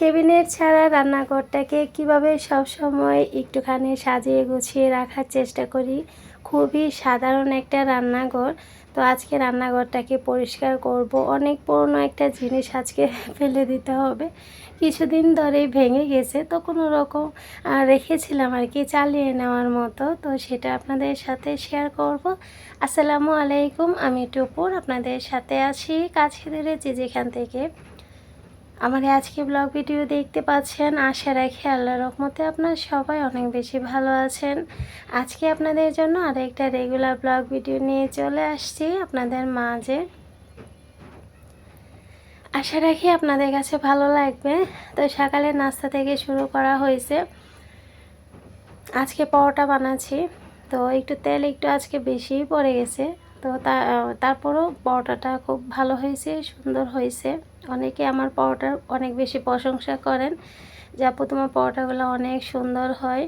Cabinet ছাড়া রান্নাঘরটাকে কীভাবে সবসময় একটুখানি সাজিয়ে গুছিয়ে রাখার চেষ্টা করি। খুবই সাধারণ একটা রান্নাঘর। তো আজকে রান্নাঘরটাকে পরিষ্কার করব। অনেক পুরনো একটা জিনিস আজকে ফেলে দিতে হবে। কিছুদিন ধরেই ভেঙে গেছে, তো কোনো রকম রেখেছিলাম আর কি চালিয়ে নেওয়ার মতো। তো সেটা আপনাদের সাথে শেয়ার করব। আসসালামু আলাইকুম, আমি টুপুর আপনাদের সাথে আছি কাছে দূরে যে যেখান থেকে আমার আজকে ব্লগ ভিডিও দেখতে পাচ্ছেন। আশা রাখি আল্লাহর রহমতে আপনারা সবাই অনেক বেশি ভালো আছেন। আজকে আপনাদের জন্য আরেকটা রেগুলার ব্লগ ভিডিও নিয়ে চলে আসছি আপনাদের মাঝে। আশা রাখি আপনাদের কাছে ভালো লাগবে। তো সকালে নাস্তা থেকে শুরু করা হয়েছে। আজকে পরোটা বানাচ্ছি, তো একটু তেল একটু আজকে বেশিই পড়ে গেছে। তো তারপরও পরোটাটা খুব ভালো হয়েছে, সুন্দর হয়েছে। অনেকে আমার পরোটার অনেক বেশি প্রশংসা করেন যে আপু তোমার পরোটাগুলো অনেক সুন্দর হয়।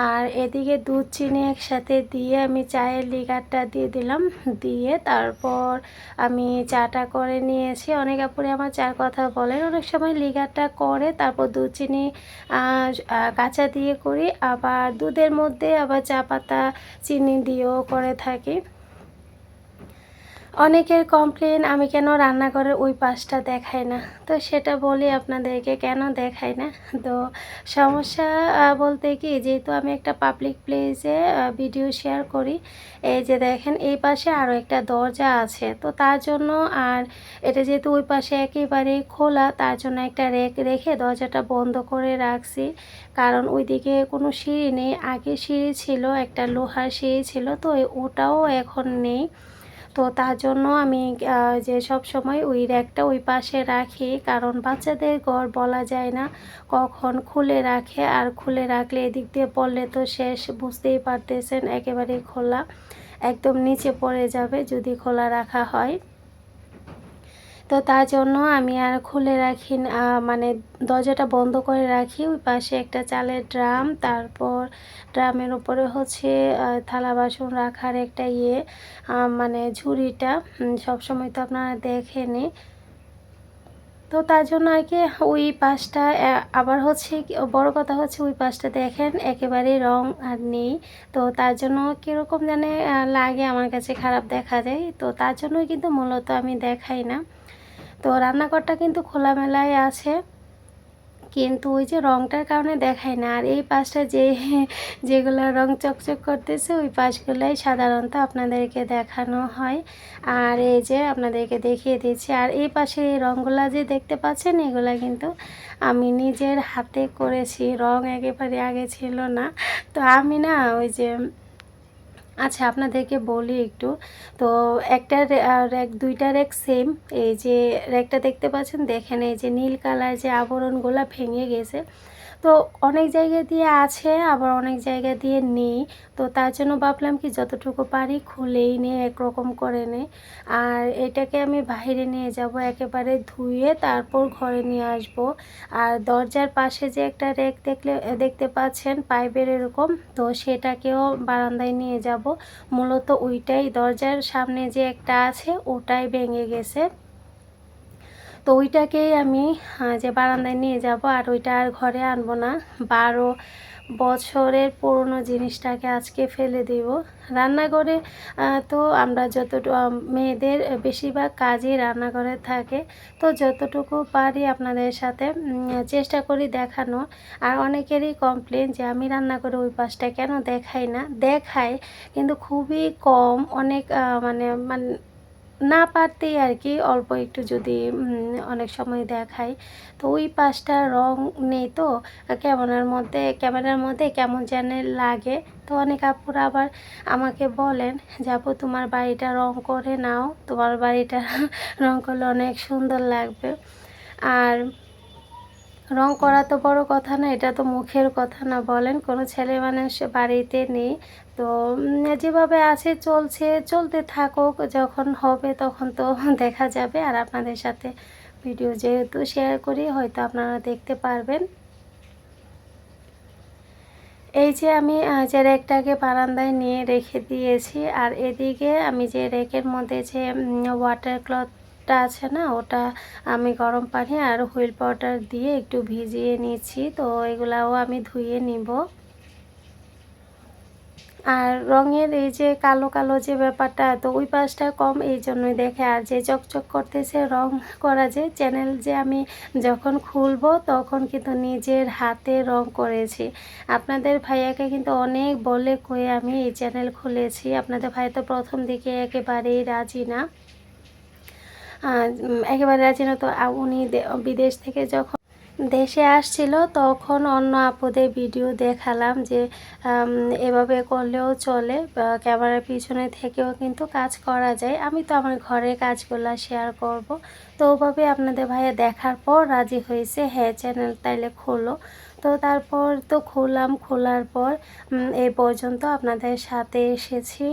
আর এদিকে দুধ চিনি একসাথে দিয়ে আমি চায়ের লিকারটা দিয়ে দিলাম, দিয়ে তারপর আমি চাটা করে নিয়েছি। অনেক আপুরে আমার চার কথা বলেন, অনেক সময় লিকারটা করে তারপর দুধ চিনি কাঁচা দিয়ে করি, আবার দুধের মধ্যে আবার চা পাতা চিনি দিয়েও করে থাকি। অনেকের কমপ্লেন আমি কেন রান্নাঘরের ওই পাশটা দেখাই না, তো সেটা বলি আপনাদেরকে কেন দেখাই না। তো সমস্যা বলতে কি, যেহেতু আমি একটা পাবলিক প্লেসে ভিডিও শেয়ার করি, এই যে দেখেন এই পাশে আরও একটা দরজা আছে, তো তার জন্য আর এটা যেহেতু ওই পাশে একেবারে খোলা, তার জন্য একটা রেখে দরজাটা বন্ধ করে রাখছি। কারণ ওইদিকে কোনো সিঁড়ি নেই, আগে সিঁড়ি ছিল, একটা লোহার সিঁড়ি ছিল, তো ওটাও এখন নেই। তো তার জন্য আমি যে সব সময় ওই র্যাকটা ওই পাশে রাখি, কারণ বাচ্চাদের ঘর বলা যায় না কখন খুলে রাখে, আর খুলে রাখলে এদিক দিয়ে পড়লে তো শেষ, বুঝতেই পারতেছেন একেবারেই খোলা, একদম নিচে পড়ে যাবে যদি খোলা রাখা হয়। তো তার জন্য আমি আর খুলে রাখি মানে দরজাটা বন্ধ করে রাখি। ওই পাশে একটা চালের ড্রাম, তারপর ড্রামের উপরে হচ্ছে থালা বাসন রাখার একটা মানে ঝুড়িটা সবসময় তো আপনারা দেখেনি। তো তার জন্য আর কি ওই পাশটা আবার হচ্ছে বড় কথা হচ্ছে ওই পাশটা দেখেন একেবারেই রং আর নেই। তো তার জন্য কীরকম জানে লাগে, আমার কাছে খারাপ দেখা যায়। তো তার জন্যই কিন্তু মূলত আমি দেখাই না। তো রান্নাঘরটা কিন্তু খোলামেলাই আছে, কিন্তু ওই যে রংটার কারণে দেখায় না। আর এই পাশটা যেগুলো রং চকচক করতেছে ওই পাশগুলাই সাধারণত আপনাদেরকে দেখানো হয়। আর এই যে আপনাদেরকে দেখিয়ে দিচ্ছি। আর এই পাশে এই রঙগুলা যে দেখতে পাচ্ছেন, এগুলা কিন্তু আমি নিজের হাতে করেছি, রং একেবারে আগে ছিল না। তো আমি না ওই যে আচ্ছা আপনাদেরকে বলি একটু। তো একটা র্যাক, দুইটা র্যাক সেম। এই যে র্যাকটা দেখতে পাচ্ছেন, দেখেন এই যে নীল কালার যে আবরণগুলো ভেঙে গেছে। তো অনেক জায়গা দিয়ে আছে, আবার অনেক জায়গা দিয়ে নেই। তো তার জন্য ভাবলাম কি যতটুকু পারি খুলেই নিয়ে একরকম করে নেই। আর এটাকে আমি বাইরে নিয়ে যাব, একেবারে ধুয়ে তারপর ঘরে নিয়ে আসব। আর দরজার পাশে যে একটা র্যাক দেখতে পাচ্ছেন পাইপের এরকম, তো সেটাকেও বারান্দায় নিয়ে যাব। মূলত ওইটাই দরজার সামনে যে একটা আছে ওটাই ভেঙে গেছে, তো ওইটাকেই আমি যে বারান্দায় নিয়ে যাব, আর ওইটা আর ঘরে আনবো না। 12 বছরের পুরনো জিনিসটাকে আজকে ফেলে দিব। রান্নাঘরে তো আমরা মেয়েদের বেশিরভাগ কাজই রান্নাঘরে থাকে, তো যতটুকু পারি আপনাদের সাথে চেষ্টা করি দেখানো। আর অনেকেরই কমপ্লেন যে আমি রান্নাঘরে ওই পাশটা কেন দেখাই না। দেখাই কিন্তু খুবই কম, অনেক মানে না পারতেই আর কি, অল্প একটু যদি অনেক সময় দেখাই। তো ওই পাশটা রং নেই, তো ক্যামেরার মধ্যে কেমন যেন লাগে। তো অনেক আপুরা আবার আমাকে বলেন যে আপু তোমার বাড়িটা রং করে নাও, তোমার বাড়িটা রং করলে অনেক সুন্দর লাগবে। আর রং করা তো বড় কথা না, এটা তো মুখের কথা না, বলেন কোনো ছেলে মানুষ বাড়িতে নেই। তো যেভাবে আছে চলতে থাকুক, যখন হবে তখন তো দেখা যাবে। আর আপনাদের সাথে ভিডিও যেহেতু শেয়ার করি, হয়তো আপনারা দেখতে পারবেন। এই যে আমি যে র্যাকটাকে বারান্দায় নিয়ে রেখে দিয়েছি, আর এদিকে আমি যে র্যাকের মধ্যে যে ওয়াটার ক্লথ পাউডারটা আছে না, ওটা আমি গরম পানি আর হুইল পাউডার দিয়ে একটু ভিজিয়ে নিচ্ছি। তো এগুলাও আমি ধুয়ে নিব। আর রঙের এই যে কালো কালো যে ব্যাপারটা, তো ওই পাশটা কম, এই জন্যই দেখে। আর যে চকচক করতেছে রং করা, যে চ্যানেল যে আমি যখন খুলবো তখন কিন্তু নিজের হাতে রং করেছি। আপনাদের ভাইয়াকে কিন্তু অনেক বলে কয়ে আমি এই চ্যানেল খুলেছি। আপনাদের ভাই তো প্রথম দিকে একেবারেই রাজি না, একেবারে রাজি না। তো উনি বিদেশ থেকে যখন দেশে আসছিল তখন অন্য আপুদের ভিডিও দেখালাম যে এভাবে করলেও চলে, ক্যামেরার পিছনে থেকেও কিন্তু কাজ করা যায়। আমি তো আমার ঘরের কাজগুলো শেয়ার করব। তো ওভাবে আপনাদের ভাইয়া দেখার পর রাজি হয়েছে, হ্যাঁ চ্যানেল তাইলে খোলো। তো তারপর তো খোলার পর এই পর্যন্ত আপনাদের সাথে এসেছি।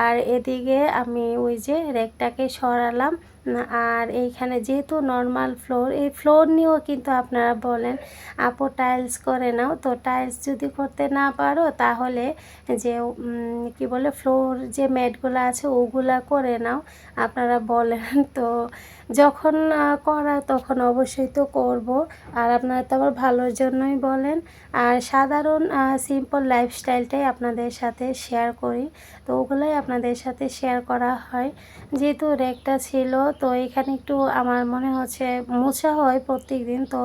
আর এদিকে আমি ওই যে রেকটাকে সরালাম। আর এইখানে যেহেতু নর্মাল ফ্লোর, এই ফ্লোর নিয়েও কিন্তু আপনারা বলেন আপু টাইলস করে নাও। তো টাইলস যদি করতে না পারো তাহলে যে কি বলে ফ্লোর যে ম্যাটগুলো আছে ওগুলা করে নাও, আপনারা বলেন। তো যখন করা তখন অবশ্যই তো করব। আর আপনারা তো আবার ভালোর জন্যই বলেন। আর সাধারণ সিম্পল লাইফস্টাইলটাই আপনাদের সাথে শেয়ার করি, তো ওগুলাই আপনাদের সাথে শেয়ার করা হয়। যেহেতু রেকটা ছিল তো এখানে একটু আমার মনে হচ্ছে মোছা হয় প্রত্যেক দিন, তো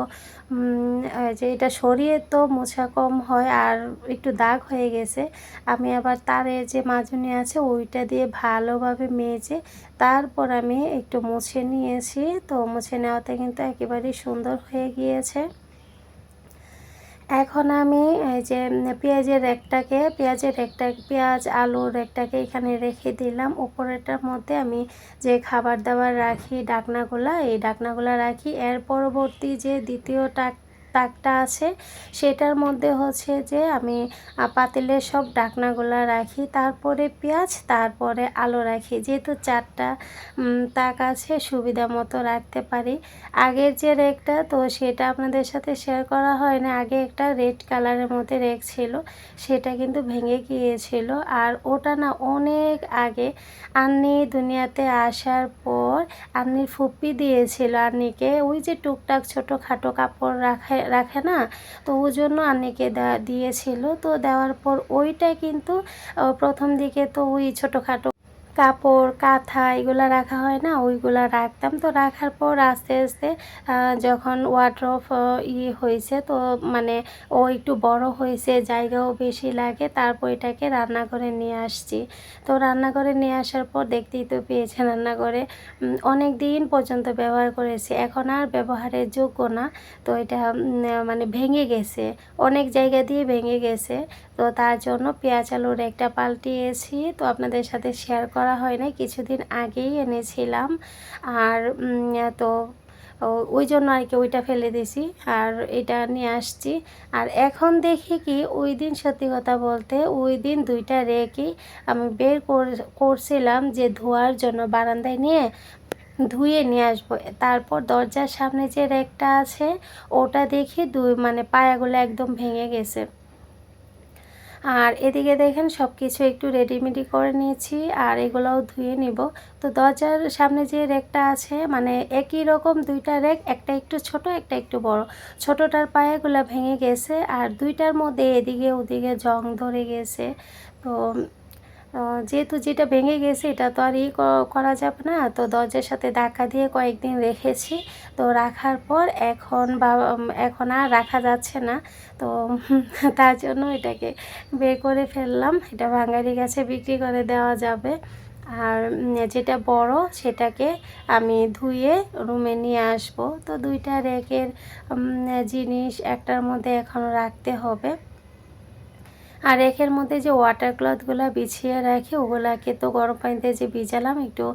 যে এটা সরিয়ে তো মোছা কম হয় আর একটু দাগ হয়ে গেছে। আমি আবার তারের যে মাজনি আছে ওইটা দিয়ে ভালোভাবে মেজে তারপর আমি একটু মুছে নিয়েছি। তো মুছে নেওয়াতে কিন্তু একেবারেই সুন্দর হয়ে গিয়েছে। এখন আমি এই যে পেঁয়াজ আলুর রেকটাকে এখানে রেখে দিলাম। উপরেরটার মধ্যে আমি যে খাবার দাবার রাখি ডাকনাগুলা, এই ডাকনাগুলা রাখি। এর পরবর্তী যে দ্বিতীয় তাকটা আছে সেটার মধ্যে হচ্ছে যে আমি পাতিলের সব ডাকনাগুলা রাখি, তারপরে পেঁয়াজ, তারপরে আলু রাখি। যেহেতু 4টা তাক আছে সুবিধা মতো রাখতে পারি। আগের যে রেকটা তো সেটা আপনাদের সাথে শেয়ার করা হয় না। আগে একটা রেড কালারের মধ্যে রেক ছিল, সেটা কিন্তু ভেঙে গিয়েছিল। আর ওটা না অনেক আগে আন্নি দুনিয়াতে আসার পর আন্নির ফুপ্পি দিয়েছিল আন্নিকে, ওই যে টুকটাক ছোটোখাটো কাপড় রাখে না, তো ওই জন্য আন্নিকে দিয়েছিল। তো দেওয়ার পর ওইটা কিন্তু প্রথম দিকে তো ওই ছোটোখাটো কাপড় কাঁথা এগুলো রাখা হয় না, ওইগুলো রাখতাম। তো রাখার পর আস্তে আস্তে যখন ওয়ার্ড্রোব হয়েছে, তো মানে ও একটু বড় হয়েছে, জায়গাও বেশি লাগে, তারপর এটাকে রান্নাঘরে নিয়ে আসছি। তো রান্নাঘরে নিয়ে আসার পর দেখতেই তো পেয়েছেন রান্নাঘরে অনেক দিন পর্যন্ত ব্যবহার করেছি, এখন আর ব্যবহারের যোগ্য না। তো এটা মানে ভেঙে গেছে, অনেক জায়গা দিয়ে ভেঙে গেছে। তো তার জন্য পেঁয়াজ আলুর একটা পাল্টিয়েছি। তো আপনাদের সাথে শেয়ার করা হয় না, কিছুদিন আগেই এনেছিলাম। আর তো ওই জন্য আর কি ওইটা ফেলে দিয়েছি আর এটা নিয়ে আসছি। আর এখন দেখি কি ওই দিন সত্যি কথা বলতে ওই দিন 2টা রেখে আমি বের করছিলাম যে ধোয়ার জন্য বারান্দায় নিয়ে ধুয়ে নিয়ে আসবো। তারপর দরজার সামনে যে রেকটা আছে ওটা দেখি মানে পায়াগুলো একদম ভেঙে গেছে। আর এদিকে দেখেন সব কিছু একটু রেডিমেডি করে নিয়েছি আর এগুলোও ধুয়ে নিব। তো দরজার সামনে যে রেকটা আছে মানে একই রকম 2টা রেক, একটা একটু ছোট একটা একটু বড়। ছোটটার পায়াগুলো ভেঙে গেছে আর 2টার মধ্যে এদিকে ওদিকে জং ধরে গেছে। তো যেহেতু যেটা ভেঙে গেছে এটা তো আর করা যাবে না, তো দরজার সাথে ধাক্কা দিয়ে কয়েকদিন রেখেছি। তো রাখার পর এখন আর রাখা যাচ্ছে না, তো তার জন্য এটাকে বের করে ফেললাম। এটা ভাঙারি গাছে বিক্রি করে দেওয়া যাবে। আর যেটা বড় সেটাকে আমি ধুয়ে রুমে নিয়ে আসব। তো 2টা রেকের জিনিস একটার মধ্যে এখনও রাখতে হবে। আর রেকের মধ্যে যে ওয়াটার ক্লথগুলো বিছিয়ে রাখি ওগুলাকে তো গরম পানিতে যে ভিজালাম, একটু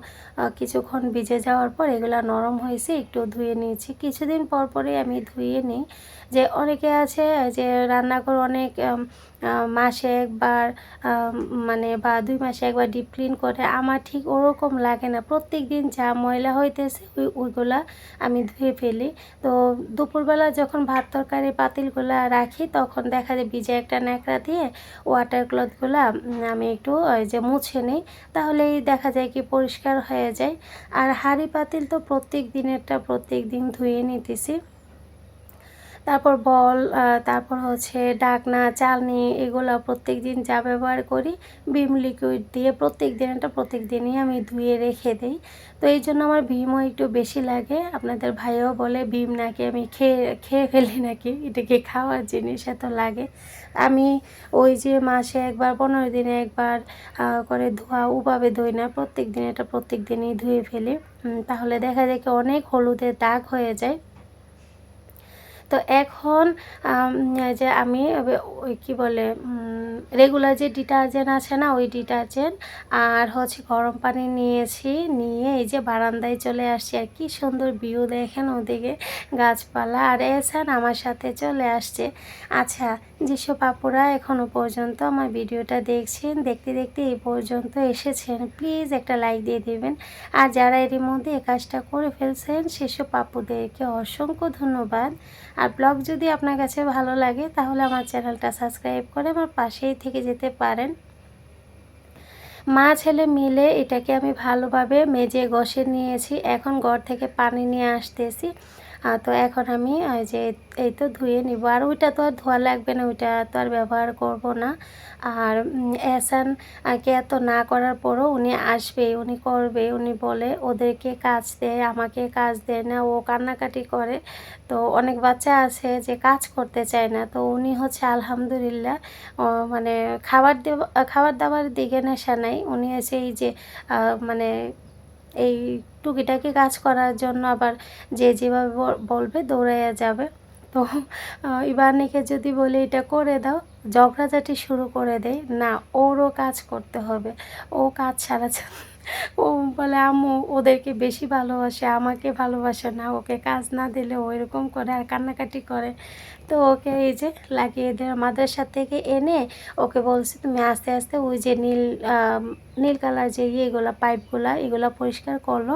কিছুক্ষণ ভিজে যাওয়ার পর এগুলো নরম হয়েছে, একটু ধুয়ে নিয়েছি। কিছুদিন পর পরে আমি ধুয়ে নিই। যে অনেকে আছে যে রান্নাঘর অনেক মাসে একবার মানে বা 2 মাসে একবার ডিপ ক্লিন করে, আমার ঠিক ওরকম লাগে না। প্রত্যেক দিন যা ময়লা হইতেছে ওইগুলা আমি ধুয়ে ফেলি। তো দুপুরবেলা যখন ভাত তরকারি পাতিলগুলা রাখি তখন দেখা যায় ভিজে একটা ন্যাকড়া দিয়ে ওয়াটার ক্লথগুলা আমি একটু ওই যে মুছে নিই, তাহলেই দেখা যায় কি পরিষ্কার হয়ে যায়। আর হাঁড়ি পাতিল তো প্রত্যেক দিনেরটা প্রত্যেক দিন ধুয়ে নিতেছি। তারপর বল, তারপর হচ্ছে ডাকনা, চালনি, এগুলো প্রত্যেকদিন যা ব্যবহার করি ভিম লিকুইড দিয়ে প্রত্যেক দিনটা প্রত্যেক দিনই আমি ধুয়ে রেখে দিই। তো এই জন্য আমার ভিমও একটু বেশি লাগে। আপনাদের ভাইও বলে ভিম নাকি আমি খেয়ে খেয়ে ফেলি নাকি, এটা কি খাওয়ার জিনিস এত লাগে। আমি ওই যে মাসে একবার 15 দিনে একবার করে ধোয়া ওভাবে ধুই না, প্রত্যেক দিন এটা প্রত্যেক দিনই ধুয়ে ফেলি। তাহলে দেখা যায় কি অনেক হলুদের দাগ হয়ে যায়। তো এখন যে আমি ওই কী বলে রেগুলার যে ডিটারজেন্ট আছে না, ওই ডিটারজেন্ট আর হচ্ছে গরম পানি নিয়েছি, নিয়ে এই যে বারান্দায় চলে আসছি। আর কি সুন্দর ভিউ দেখেন, ওদিকে গাছপালা, আর এসান আমার সাথে চলে আসছে। আচ্ছা, যেসব আপুরা এখনও পর্যন্ত আমার ভিডিওটা দেখছেন, দেখতে দেখতে এই পর্যন্ত এসেছেন, প্লিজ একটা লাইক দিয়ে দেবেন। আর যারা এরই মধ্যে এই কাজটা করে ফেলছেন সেসব আপুদেরকে অসংখ্য ধন্যবাদ। আর ব্লগ যদি আপনার কাছে ভালো লাগে তাহলে আমার চ্যানেলটা সাবস্ক্রাইব করে আমার পাশেই থেকে যেতে পারেন। মা ছেলে মিলে এটাকে আমি ভালোভাবে মেজে ঘষে নিয়েছি। এখন ঘর থেকে পানি নিয়ে আসতেছি। তো এখন আমি যে এই তো ধুয়ে নিব। আর ওইটা তো আর ধোয়া লাগবে না, ওইটা তো আর ব্যবহার করব না। আর এহসানকে এত না করার পরও উনি আসবে, উনি করবে, উনি বলে ওদেরকে কাজ দেয়, আমাকে কাজ দেয় না, ও কান্নাকাটি করে। তো অনেক বাচ্চা আছে যে কাজ করতে চায় না। তো উনি হচ্ছে আলহামদুলিল্লাহ মানে খাবার দাবার দিকে নেশা নাই। উনি এসে এই যে মানে এই টুকিটাকি কাজ করার জন্য আবার যে যেভাবে বলবে দৌড়াইয়া যাবে। তো ইবানিকে যদি বলি এটা করে দাও, ঝগড়াঝাটি শুরু করে দেয়, না ওরও কাজ করতে হবে, ও কাজ ছাড়া ও বলে আম্মু ওদেরকে বেশি ভালোবাসে, আমাকে ভালোবাসে না, ওকে কাজ না দিলে ও এরকম করে আর কান্নাকাটি করে। তো ওকে এই যে লাগিয়ে দেওয়া মাদ্রাসা থেকে এনে ওকে বলছি তুমি আস্তে আস্তে ওই যে নীল কালার যে ইয়েগুলো পাইপগুলা এগুলো পরিষ্কার করলো।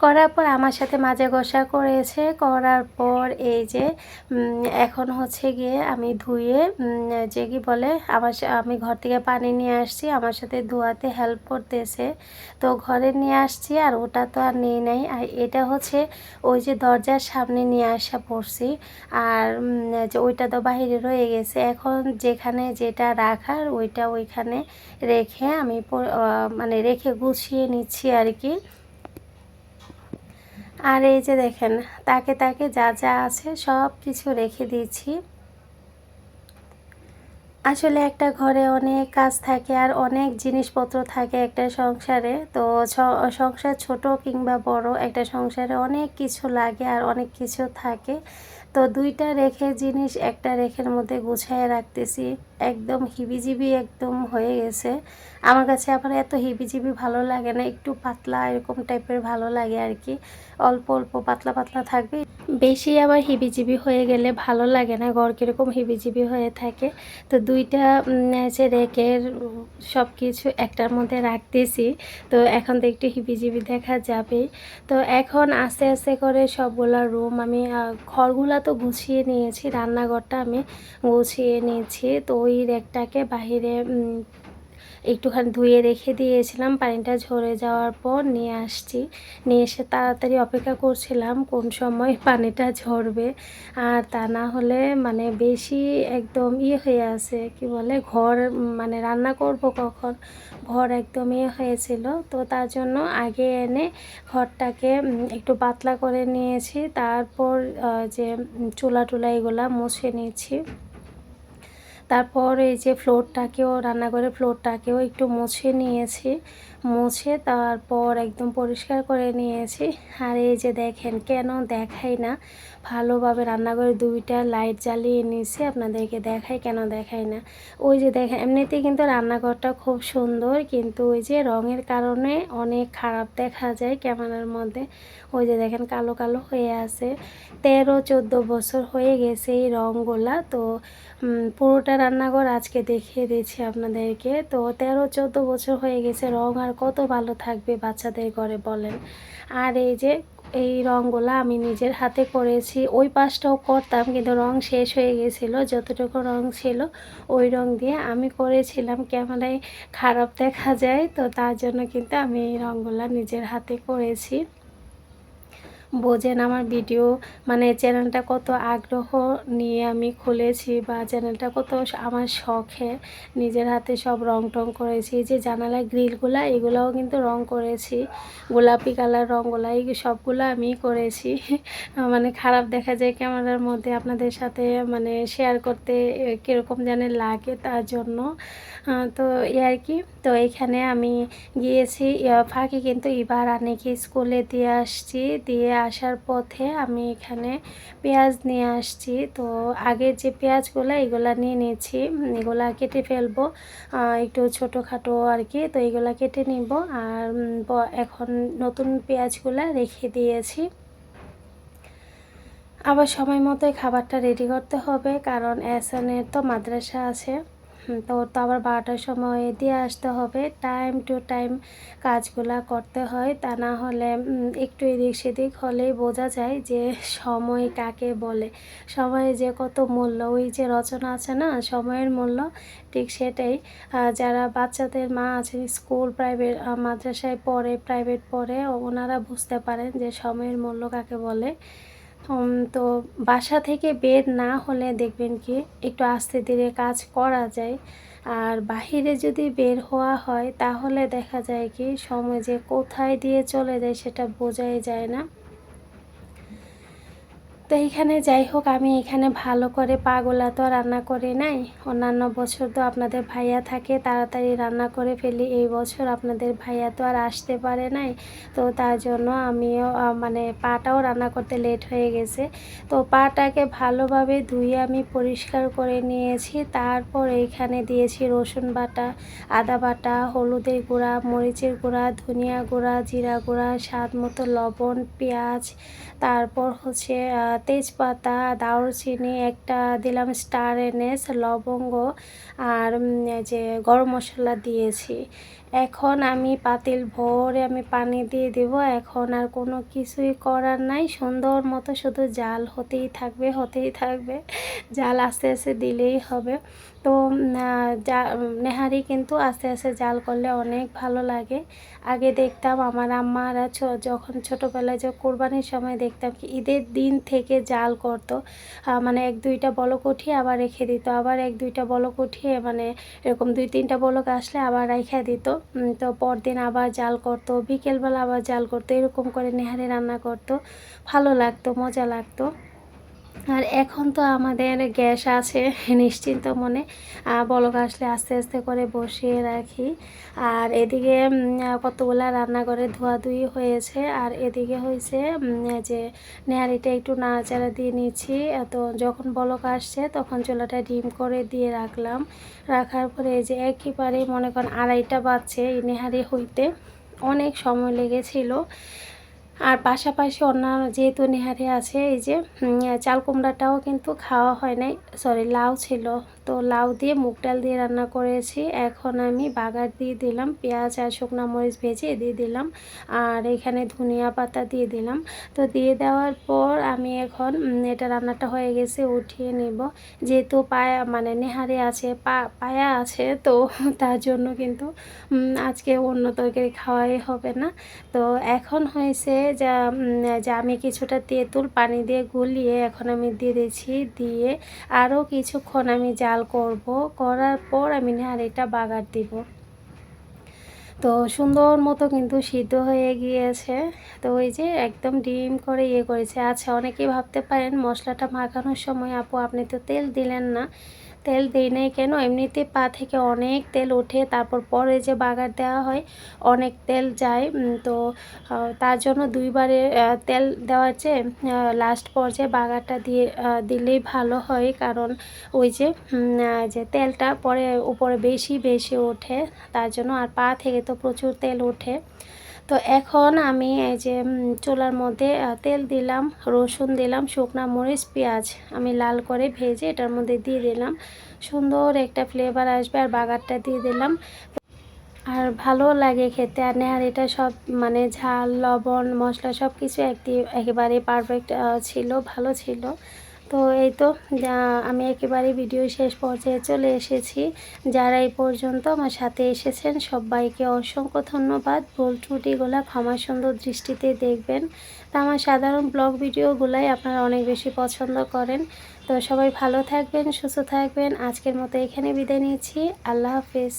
করার পর আমার সাথে মাজা ঘষা করেছে, করার পর এই যে এখন হচ্ছে গিয়ে আমি ধুয়ে যে কি বলে আমি ঘর থেকে পানি নিয়ে আসছি, আমার সাথে ধোয়াতে হেল্প করতেছে। তো ঘরে নিয়ে আসছি আর ওটা তো আর নেই নাই। আর এটা হচ্ছে ওই যে দরজার সামনে নিয়ে আসা পড়ছি, আর যে ওইটা তো বাহিরে রয়ে গেছে। এখন যেখানে যেটা রাখার ওইটা ওইখানে রেখে আমি মানে রেখে গুছিয়ে নিচ্ছি আর কি। আর এই যে দেখেন তাকে তাকে যা যা আছে সব কিছু রেখে দিয়েছি। আসলে একটা ঘরে অনেক কাজ থাকে আর অনেক জিনিসপত্র থাকে একটা সংসারে। তো সংসার ছোট কিংবা বড়, একটা সংসারে অনেক কিছু লাগে আর অনেক কিছু থাকে। তো দুইটা রেখে জিনিস একটা রেখের মধ্যে গুছায় রাখতেছি, একদম হিবিজিবি একদম হয়ে গেছে। আমার কাছে আবার এত হিবিজিবি ভালো লাগে না, একটু পাতলা এরকম টাইপের ভালো লাগে আর কি। অল্প অল্প পাতলা পাতলা থাকবে, বেশি আবার হিবিজিবি হয়ে গেলে ভালো লাগে না, ঘর কীরকম হিবিজিবি হয়ে থাকে। তো দুইটা যে রেকের সব কিছু একটার মধ্যে রাখতেছি। তো এখন তো একটু হিবিজিবি দেখা যাবে। তো এখন আস্তে আস্তে করে সবগুলা রুম আমি ঘরগুলা তো গুছিয়ে নিয়েছি, রান্নাঘরটা আমি গুছিয়ে নিয়েছি। তো ওই রেকটাকে বাহিরে একটুখানি ধুয়ে রেখে দিয়েছিলাম, পানিটা ঝরে যাওয়ার পর নিয়ে আসছি। নিয়ে এসে তাড়াতাড়ি অপেক্ষা করছিলাম কোন সময় পানিটা ঝরবে। আর তা না হলে মানে বেশি একদম হয়ে আছে, কি বলে ঘর মানে রান্না করব কখন, ঘর একদম হয়েছিল। তো তার জন্য আগে এনে ঘরটাকে একটু পাতলা করে নিয়েছি, তারপর যে চুলা টুলা এগুলা মুছে নিয়েছি। তারপর এই যে ফ্লোরটাকেও, রান্নাঘরের ফ্লোরটাকেও একটু মুছে নিয়েছি। মুছে তারপর একদম পরিষ্কার করে নিয়েছি। আর এই যে দেখেন, কেন দেখাই না, ভালোভাবে রান্নাঘরে 2টা লাইট জ্বালিয়ে নিয়েছি। আপনাদেরকে দেখাই, কেন দেখাই না। ওই যে দেখেন, এমনিতেই কিন্তু রান্নাঘরটা খুব সুন্দর, কিন্তু ওই যে রঙের কারণে অনেক খারাপ দেখা যায় ক্যামেরার মধ্যে। ওই যে দেখেন, কালো কালো হয়ে আছে। 13-14 বছর হয়ে গেছে এই রঙগুলা। তো পুরোটা রান্নাঘর আজকে দেখিয়ে দিচ্ছি আপনাদেরকে। তো 13-14 বছর হয়ে গেছে, রং আর কত ভালো থাকবে বাচ্চাদের ঘরে বলেন। আর এই যে এই রঙগুলা আমি নিজের হাতে করেছি। ওই পাশটাও করতাম, কিন্তু রং শেষ হয়ে গেছিলো। যতটুকু রং ছিল ওই রং দিয়ে আমি করেছিলাম। ক্যামেরায় খারাপ দেখা যায়, তো তার জন্য কিন্তু আমি এই রঙগুলা নিজের হাতে করেছি। বোঝেন আমার ভিডিও, মানে চ্যানেলটা কত আগ্রহ নিয়ে আমি খুলেছি, বা চ্যানেলটা কত আমার শখে নিজের হাতে সব রং টং করেছি। যে জানালার গ্রিলগুলা, এগুলাও কিন্তু রং করেছি। গোলাপি কালার রঙগুলা এই সবগুলো আমি করেছি। মানে খারাপ দেখা যায় ক্যামেরার মধ্যে, আপনাদের সাথে মানে শেয়ার করতে কীরকম জানি লাগে, তার জন্য। তো এই আর কি। তো এখানে আমি গিয়েছি ফাঁকে, কিন্তু এবার আনেকে স্কুলে দিয়ে আসছি। দিয়ে আসার পথে আমি এখানে পেঁয়াজ নিয়ে আসছি। তো আগের যে পেঁয়াজগুলো, এগুলা নিয়ে নিয়েছি। এগুলা কেটে ফেলবো একটু ছোটোখাটো আর কি। তো এগুলা কেটে নিব। আর এখন নতুন পেঁয়াজগুলা রেখে দিয়েছি। আবার সময় মতোই খাবারটা রেডি করতে হবে, কারণ এহসানের তো মাদ্রাসা আছে। তো ওর তো আবার 12টার সময় দিয়ে আসতে হবে। টাইম টু টাইম কাজগুলা করতে হয়, তা না হলে একটু এদিক সেদিক হলেই বোঝা যায় যে সময় কাকে বলে, সময়ে যে কত মূল্য। ওই যে রচনা আছে না, সময়ের মূল্য, ঠিক সেটাই। যারা বাচ্চাদের মা আছেন, স্কুল প্রাইভেট মাদ্রাসায় পড়ে, প্রাইভেট পড়ে, ওনারা বুঝতে পারেন যে সময়ের মূল্য কাকে বলে। তো বাসা থেকে বের না হলে দেখবেন কি একটু আস্তে ধীরে কাজ করা যায়। আর বাহিরে যদি বের হওয়া হয়, তাহলে দেখা যায় কি সময় যে কোথায় দিয়ে চলে যায় সেটা বোঝাই যায় না। তো এইখানে যাই হোক, আমি এখানে ভালো করে পাগুলা তো রান্না করি নাই। অন্যান্য বছর তো আপনাদের ভাইয়া থাকে, তাড়াতাড়ি রান্না করে ফেলি। এই বছর আপনাদের ভাইয়া তো আর আসতে পারে নাই, তো তার জন্য আমিও মানে পাটাও রান্না করতে লেট হয়ে গেছে। তো পাটাকে ভালোভাবে ধুয়ে আমি পরিষ্কার করে নিয়েছি। তারপর এইখানে দিয়েছি রসুন বাটা, আদা বাটা, হলুদের গুঁড়া, মরিচের গুঁড়া, ধনিয়া গুঁড়া, জিরা গুঁড়া, স্বাদ মতো লবণ, পেঁয়াজ, তারপর হচ্ছে তেজপাতা, দারুচিনি একটা দিলাম, স্টার এনেস, লবঙ্গ, আর যে গরম মশলা দিয়েছি। এখন আমি পাতিল ভরে আমি পানি দিয়ে দেব। এখন আর কোনো কিছুই করার নাই, সুন্দর মতো শুধু জাল হতেই থাকবে, হতেই থাকবে। জাল আস্তে আস্তে দিলেই হবে। তো নেহারি কিন্তু আস্তে আস্তে জাল করলে অনেক ভালো লাগে। আগে দেখতাম আমার আম্মারা যখন ছোটোবেলায় যে কোরবানির সময় দেখতাম কি ঈদের দিন থেকে জাল করতো। মানে 1-2টা বলক উঠিয়ে আবার রেখে দিত, আবার 1-2টা বলক উঠিয়ে, মানে এরকম 2-3টা বলক আসলে আবার রেখে দিত। তো পরদিন আবার জাল করতো, বিকেলবেলা আবার জাল করতো, এরকম করে নেহারি রান্না করতো। ভালো লাগতো, মজা লাগতো। আর এখন তো আমাদের গ্যাস আছে, নিশ্চিন্ত মনে বলক আসলে আস্তে আস্তে করে বসিয়ে রাখি। আর এদিকে কতগুলা রান্নাঘরে ধোয়াধুয়ি হয়েছে, আর এদিকে হয়েছে যে নেহারিটা একটু নাড়াচাড়া দিয়ে নিচ্ছি। তো যখন বলক আসছে তখন চুলাটা ডিম করে দিয়ে রাখলাম। রাখার পরে এই যে একেবারে মনে করেন 2:30টা বাজছে এই নেহারি হইতে, অনেক সময় লেগেছিল। আর পাশাপাশি অন্যান্য যেহেতু নেহারি আছে, এই যে চাল কুমড়াটাও কিন্তু খাওয়া হয় নাই, সরি লাউ ছিল, তো লাউ দিয়ে মুগ ডাল দিয়ে রান্না করেছি। এখন আমি বাগার দিয়ে দিলাম, পেঁয়াজ আর শুকনো মরিচ ভেজে দিয়ে দিলাম, আর এখানে ধনিয়া পাতা দিয়ে দিলাম। তো দিয়ে দেওয়ার পর আমি এখন এটা রান্নাটা হয়ে গেছে, উঠিয়ে নেব। যেহেতু পায়া মানে নেহারি আছে, পায়া আছে, তো তার জন্য কিন্তু আজকে অন্য তরকারি খাওয়াই হবে না। তো এখন হয়েছে যা আমি কিছুটা তেঁতুল পানি দিয়ে গুলিয়ে এখন আমি দিয়ে দিয়েছি। দিয়ে আরও কিছুক্ষণ আমি জাল করব, করার পর আমি নেহারিটা বাগার দিব। তো সুন্দর মতো কিন্তু সিদ্ধ হয়ে গিয়েছে। তো ওই যে একদম ডিম করে করেছে। আচ্ছা, অনেকেই ভাবতে পারেন মশলাটা মাখানোর সময় আপু আপনি তো তেল দিলেন না। তেল দেই নাই কেন, এমনিতে পা থেকে অনেক তেল ওঠে, তারপর পরে যে বাগার দেওয়া হয় অনেক তেল যায়। তো তার জন্য দুইবারে তেল দেওয়ার চেয়ে লাস্ট পর্যায়ে বাগারটা দিলেই ভালো হয়, কারণ ওই যে তেলটা পরে উপরে বেশি ওঠে তার জন্য। আর পা থেকে তো প্রচুর তেল ওঠে। তো এখন আমি এই যে চুলার মধ্যে তেল দিলাম, রসুন দিলাম, শুকনো মরিচ, পেঁয়াজ আমি লাল করে ভেজে এটার মধ্যে দিয়ে দিলাম। সুন্দর একটা ফ্লেভার আসবে। আর বাগারটা দিয়ে দিলাম, আর ভালো লাগে খেতে। আর নেহারিটা সব মানে ঝাল, লবণ, মশলা সব কিছু একেবারে পারফেক্ট ছিল, ভালো ছিল। তো এই তো আমি একেবারে ভিডিও শেষ পর্যায়ে চলে এসেছি। যারা এই পর্যন্ত আমার সাথে এসেছেন সবাইকে অসংখ্য ধন্যবাদ। ভুল ত্রুটিগুলো ক্ষমা সুন্দর দৃষ্টিতে দেখবেন। তা আমার সাধারণ ব্লগ ভিডিওগুলাই আপনারা অনেক বেশি পছন্দ করেন। তো সবাই ভালো থাকবেন, সুস্থ থাকবেন। আজকের মতো এখানে বিদায় নিচ্ছি। আল্লাহ হাফেজ।